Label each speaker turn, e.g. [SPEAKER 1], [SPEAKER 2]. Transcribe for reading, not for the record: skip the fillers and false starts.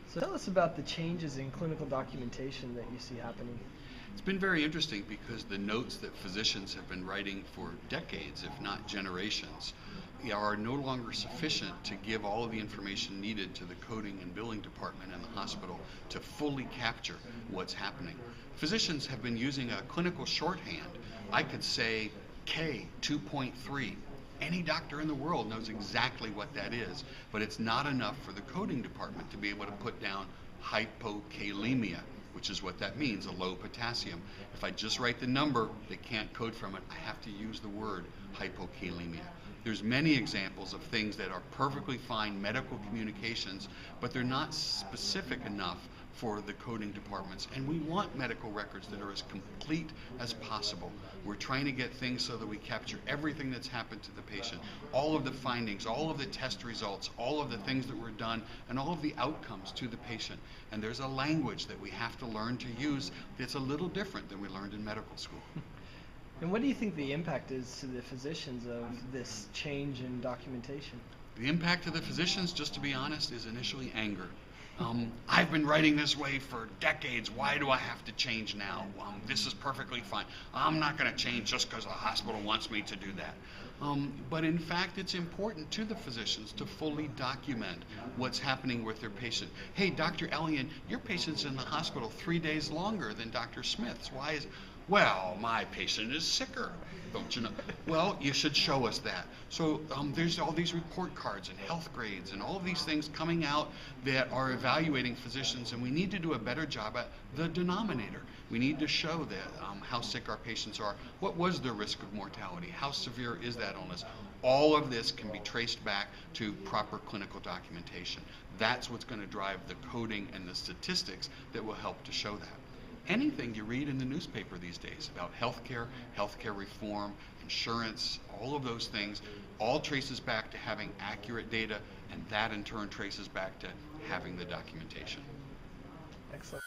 [SPEAKER 1] So tell us about the changes in clinical documentation that you see happening.
[SPEAKER 2] It's been very interesting because the notes that physicians have been writing for decades, if not generations, are no longer sufficient to give all of the information needed to the coding and billing department in the hospital to fully capture what's happening. Physicians have been using a clinical shorthand. I could say K 2.3. Any doctor in the world knows exactly what that is, but it's not enough for the coding department to be able to put down hypokalemia, which is what that means, a low potassium. If I just write the number, they can't code from it. I have to use the word hypokalemia. There's many examples of things that are perfectly fine medical communications, but they're not specific enough for the coding departments. And we want medical records that are as complete as possible. We're trying to get things so that we capture everything that's happened to the patient, all of the findings, all of the test results, all of the things that were done, and all of the outcomes to the patient. And there's a language that we have to learn to use that's a little different than we learned in medical school.
[SPEAKER 1] And what do you think the impact is to the physicians of this change in documentation?
[SPEAKER 2] The impact to the physicians, just to be honest, is initially anger. I've been writing this way for decades. Why do I have to change now? This is perfectly fine. I'm not going to change just because the hospital wants me to do that. But in fact, it's important to the physicians to fully document what's happening with their patient. Hey, Dr. Elion, your patient's in the hospital 3 days longer than Dr. Smith's. Why is? Well, my patient is sicker, don't you know? Well, you should show us that. So there's all these report cards and health grades and all of these things coming out that are evaluating physicians, and we need to do a better job at the denominator. We need to show that how sick our patients are. What was their risk of mortality? How severe is that illness? All of this can be traced back to proper clinical documentation. That's what's going to drive the coding and the statistics that will help to show that. Anything you read in the newspaper these days about healthcare, healthcare reform, insurance, all of those things, all traces back to having accurate data, and that in turn traces back to having the documentation.
[SPEAKER 1] Excellent.